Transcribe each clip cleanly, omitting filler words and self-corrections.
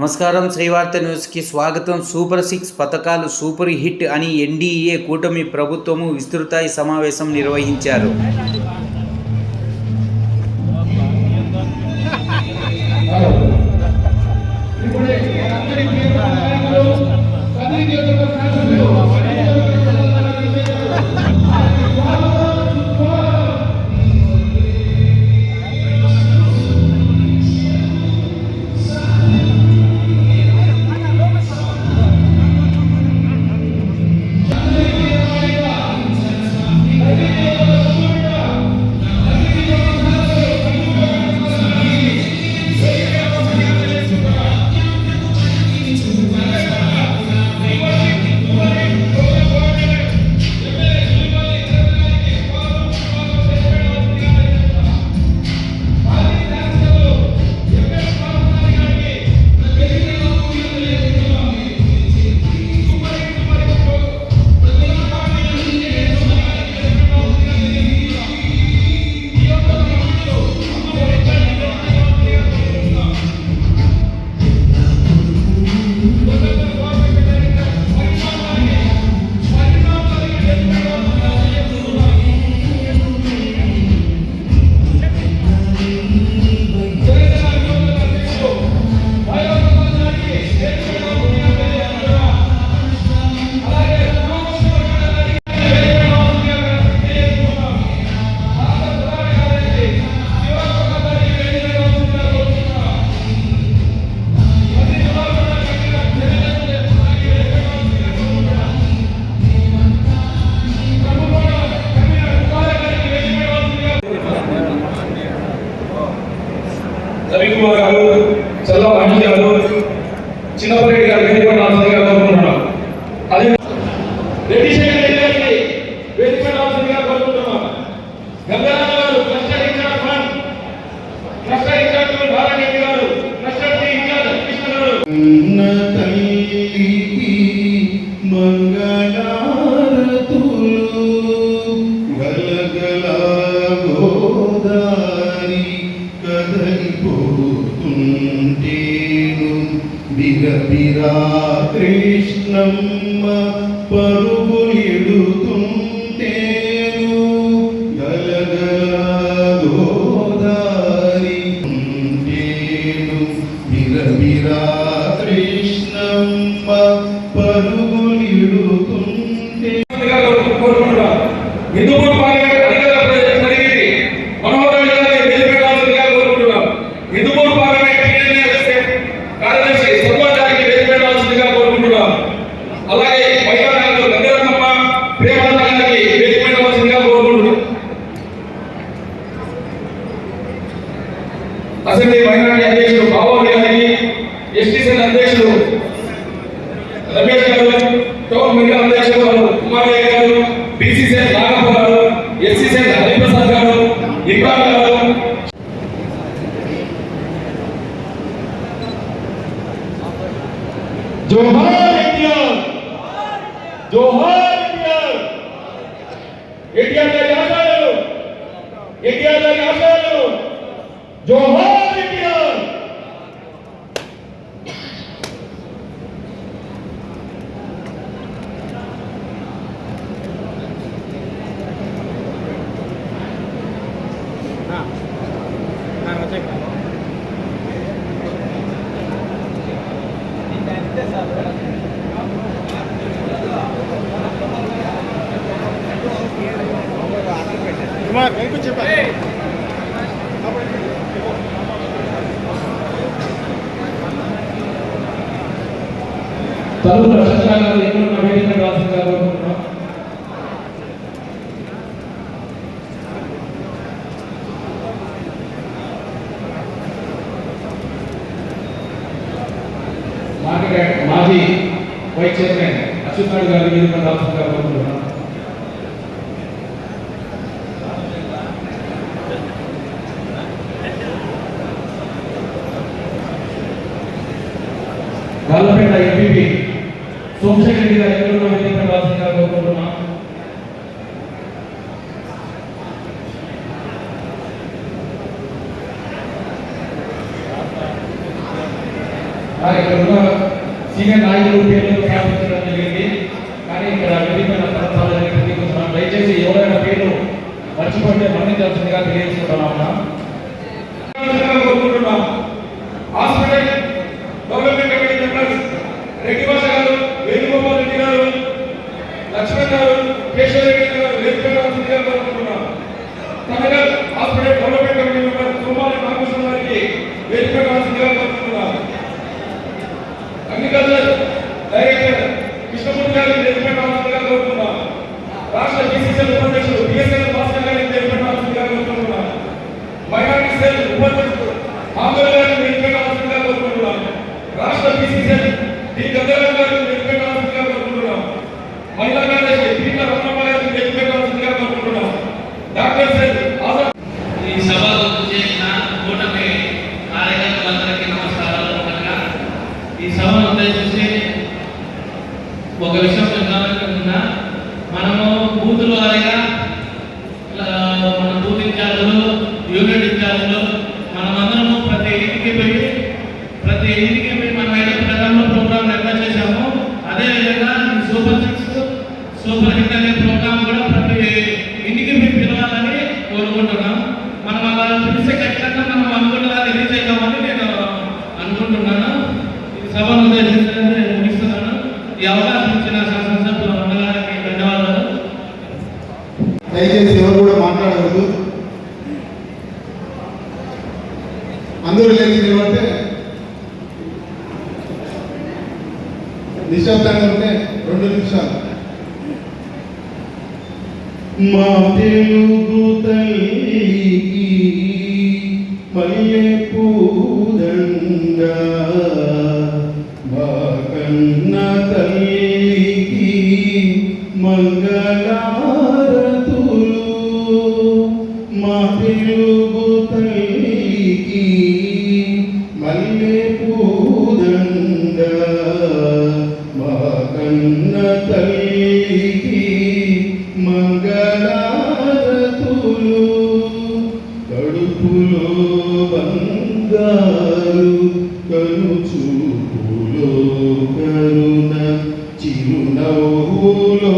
నమస్కారం. శ్రీవార్త న్యూస్కి స్వాగతం. సూపర్ 6 పథకాలు సూపర్ హిట్ అని ఎన్డీఏ కూటమి ప్రభుత్వము విస్తృత సమావేశం నిర్వహించారు. రవికుమార్ గారు, చల్లా మణి గారు, చిన్నపరెడ్డి గారు వేదిక రావాల్సిందిగా కోరుకుంటున్నాం. అదే రెడ్డి శేఖర్ రెడ్డి గారికి వేదిక రావాల్సిందిగా కోరుకుంటున్నాం. గంగారామ గారు cluster incharge fund, cluster incharge Balareddy గారు, క్లస్టర్ టీ ఇన్ఛార్జ్ కృష్ణ గారు. బిరబిరా కృష్ణమ్మ పరుగులిడుతుంటేను గలగల గోదారి ఉంటేను బిరబిరా కృష్ణమ్మ పరుగులిడుతుంటే అసెంబ్లీ మైనారిటీ అధ్యక్షుడు బాబు గారికి, ఎస్టీసీ అధ్యక్షుడు రమేష్ గారు, టౌన్ మహిళా అధ్యక్షుడు కుమారయ్య గారు, బీసీసీ నాగప్ప గారు, ఎస్సీసీ హరిప్రసాద్ గారు, ఇబ్రాహిం గారు. జోహార్ ఇండియా, జోహార్ ఇండియా. ఇండియా గారి ఆశయాలు, ఇండియా గారి ఆశయాలు. జోహార్ ఇండియా. చెప్పండి. తలుపుల రచనలు ఎన్నో వేదిక రాసిందిగా కోరుకుంటున్నాం. మాజీ వైస్ చైర్మన్ అచ్యుత్ గారి వేదిక రాసిందిగా కోరుకుంటున్నాం. గాలపేట ఎంపీపీ సోమశేఖర్ రెడ్డి గారు ఎక్కడున్న వేదిక రావాల్సిందిగా కోరుకుంటున్నాం. కార్యక్రమం అధ్యక్షుడు బిఎస్ఎల్ భాస్కర్ గారిని వేదికపైకి కోరుకుంటున్నాను. మైనారిటీ సెల్ ఉపాధ్యక్షుడు ఆందోళన గారిని వేదికపైకి కోరుకుంటున్నాను. రాష్ట్ర బీసీసీఎల్ డి గంగారాం గారిని వేదికపైకి కోరుకుంటున్నాను. మహిళా కార్యదర్శి పీట్ల రత్నమ్మ గారిని వేదికపైకి కోరుకుంటున్నాను. డాక్టర్ సెల్ ఆజాద్ ఈ సభలో చేసిన కూటమి కార్యకర్తలందరికీ నమస్కారాలు. ఈ సభను ఉద్దేశించి ఒక విషయం చెప్తామనుకుంటున్నా. మనము బూతుల వారీగా మన బూత్ ఇన్ఛార్జులు, యూనిట్ ఇన్ఛార్జులు మనమందరము ప్రతి ఇంటికి పోయి మనం ఏదో ప్రజల్లో ప్రోగ్రాం నిర్వహణ చేశాము. అదేవిధంగా సూపర్ సిక్స్, సూపర్ హిట్ అనే ప్రోగ్రాం కూడా ప్రతి ఇంటికి మేము పిలవాలని కోరుకుంటున్నాం. మనం అలా పిలిస్తే ఖచ్చితంగా మనం అనుకున్నదాన్ని రీచ్ అవుతామని నేను అనుకుంటున్నాను. ఈ సభను ఉద్దేశించి ముగిస్తున్నాను. ఈ అవకాశం ఇచ్చిన శాసనసభ్యులు అందరికీ ధన్యవాదాలు. దయచేసి ఎవరు కూడా మాట్లాడకూడదు. అందరూ లేచి నిలబడితే నిశ్శబ్దంగా ఉంటే 2 నిమిషాలు. మా తెలుగు తల్లికి మల్లె పూదండ, మా కన్న తల్లికి మంగళారతులు. మా తెలుగు తల్లికి మల్లె పూదండ, మా కన్న తల్లికి మంగళారతులు. కడుపులో బంగారు, కనుచూపులో కరుణ, చిరునవ్వులో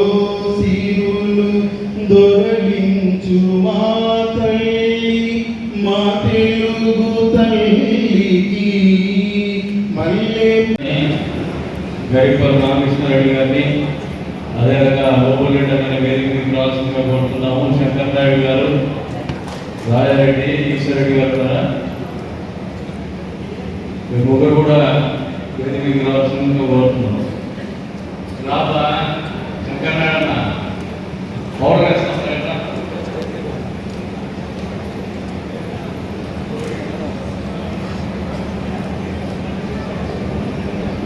సిరులు దొరలించు మా తల్లి. మా తెలుగు తల్లికి మల్లె గరిపల్లి రామకృష్ణారెడ్డి గారిని, అదేవిధంగా ఓపులెడ్డి అనే వేదికకి రావాల్సిందిగా కోరుతున్నాము. శంకర్ నాయుడు గారు, రాజారెడ్డి, ఈశ్వరెడ్డి గారు కూడా ముగ్గురు కూడా వేదికకి రావాల్సిందిగా కోరుతున్నాము. రాబా శంకర్ నాయుడు అన్న పౌడర్ వేస్తాం.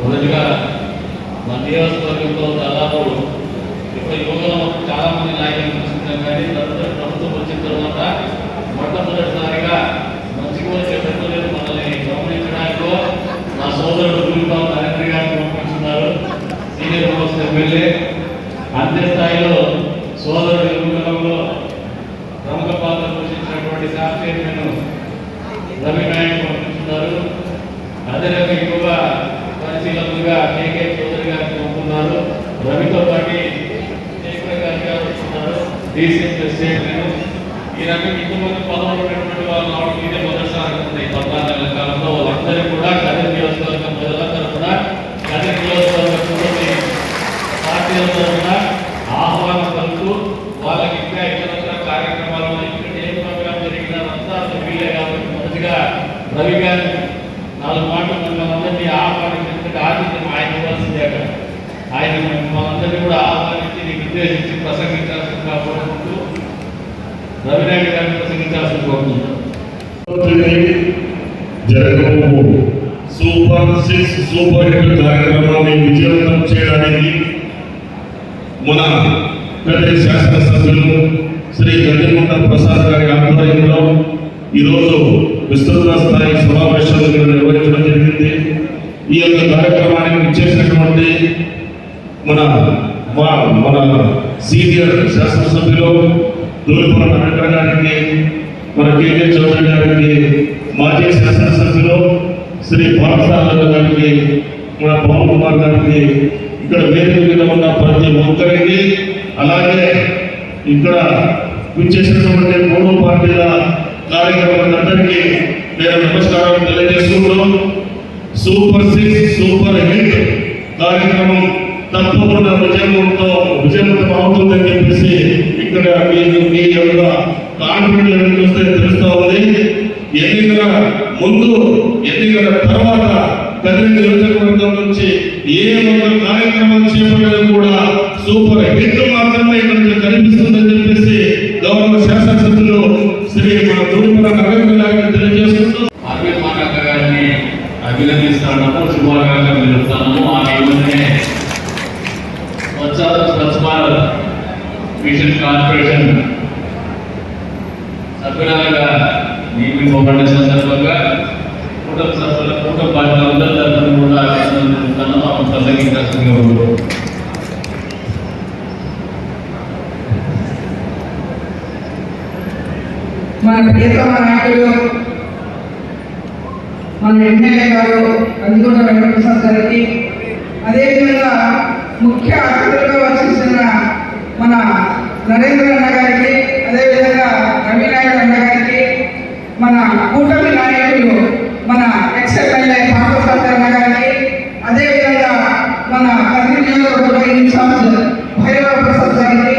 మొదటిగా మన నియోజకవర్గంలో దాదాపు 20 యువకులు చాలా మంది నాయకులు చూస్తున్నాం. కానీ ప్రభుత్వం వచ్చిన తర్వాత మొట్టమొదటిసారిగా మంచి కూడా చెప్పలేదు మనల్ని గమనించడానికి మా సోదరుడు గురిపాల్ నరేంద్ర గారిని పంపించున్నారు. సీనియర్ మోస్ట్ ఎమ్మెల్యే అంత్య స్థాయిలో సోదరుడు ఎన్నికలలో ప్రముఖ పాత్ర పోషించినటువంటి శాప్ చైర్మన్ రవి నాయక్ పంపించున్నారు. అదేవిధంగా ఎక్కువగా పరిశీలకులుగా కేకే చౌదరి గారిని పంపుతున్నారు. రవితో పాటు శేఖర్ గారు వస్తున్నారు. డీసీఎం ప్రెసిడెంట్ ఈ రకంగా ఇంతమంది పదవులు ఉన్నటువంటి వాళ్ళు రావడం ఇదే మొదటిసారి ఉంది. 14 నెలల కాలంలో వాళ్ళందరూ కూడా కదిరి నియోజకవర్గం ప్రజలందరూ కూడా కదిరి నియోజకవర్గం పార్టీల తరఫున ఆహ్వానం పలుకుతూ వాళ్ళకి ఇంకా ఇతర కార్యక్రమాలు ఇక్కడ ఏ ప్రోగ్రాం జరిగినా అంతా వీలే కాబట్టి మొదటిగా రవి గారి 4 మాటలు మనందరినీ ఆహ్వానించినట్టు ఆతిథ్యం ఆయన ఇవ్వాల్సిందే. అక్కడ ఆయన మనందరినీ కూడా ఆహ్వానించి నిర్దేశించి ప్రసంగించాల్సిందిగా కోరుకుంటూ రవినాయుడు గారిని ప్రసంగించాల్సింది కోరుకుంటున్నాం. జరగబో సూపర్ 6 సూపర్ హిట్ కార్యక్రమాన్ని విజయవంతం చేయడానికి మన కదిరి శాసనసభ్యులు శ్రీ గండిగుంట ప్రసాద్ గారి ఆధ్వర్యంలో ఈరోజు విస్తృత స్థాయి సమావేశాలు నిర్వహించడం జరిగింది. ఈ యొక్క కార్యక్రమానికి ఇచ్చేసినటువంటి మన సీనియర్ శాసనసభ్యులు దూరపుర నరేంద్ర గారికి, మన కేకే చౌదరి గారికి, మాజీ శాసనసభ్యులు శ్రీ బాలసాగర్ గారికి, మన పవన్ కుమార్ గారికి, ఇక్కడ వేదిక మీద ఉన్న ప్రతి ఒక్కరికి, అలాగే ఇక్కడ విచ్చేసినటువంటి 3 పార్టీల కార్యక్రమాలందరికీ నేను నమస్కారం తెలియజేసుకుంటూ సూపర్ 6 సూపర్ హిట్ కార్యక్రమం తప్పకుండా విజయవంతం అవుతుందని చెప్పేసి ఇక్కడ మీ యొక్క కాన్ఫిడెంట్ చూస్తే తెలుస్తూ ఉంది. ఎన్నికల ముందు, ఎన్నికల తర్వాత కదిరి నియోజకవర్గం నుంచి ఏ ఒక్క కార్యక్రమం చేపట్టడం కూడా సూపర్ హిట్ మాత్రమే ఇక్కడ కనిపిస్తుందని చెప్పేసి తెలియజేసి గౌరవ శాసనసభ్యులు శ్రీ మన దూడిపల నరేంద్ర గారిని తెలియజేసుకుంటూ అరవింద్ మానక్క గారిని అభినందిస్తాము, శుభాకాంక్షలు తెలుపుతాము. ఆ ఏమనే స్వచ్ఛ భారత్ మిషన్ కార్పొరేషన్ సభ్యురాలుగా నియమింపబడిన సందర్భంగా కుటుంబ సభ్యుల కుటుంబ బాధ్యులందరి తరఫున కూడా అభినందిస్తున్నాము. ప్రసంగించాల్సిందిగా మన ప్రియతమ నాయకులు మన ఎమ్మెల్యే గారు అందుకొండ వెంకటప్రసాద్ గారికి, అదేవిధంగా ముఖ్య అతిథులుగా వచ్చేసిన మన నరేంద్ర అన్న గారికి, అదేవిధంగా రవినాయుడు అన్న గారికి, మన కూటమి నాయకులు మన ఎక్స్ ఎమ్మెల్యే పార్థసారథి అన్న గారికి, అదేవిధంగా మన కర్నూలు నియోజకవర్గ ఇన్ఛార్జ్ భైరవ ప్రసాద్ గారికి,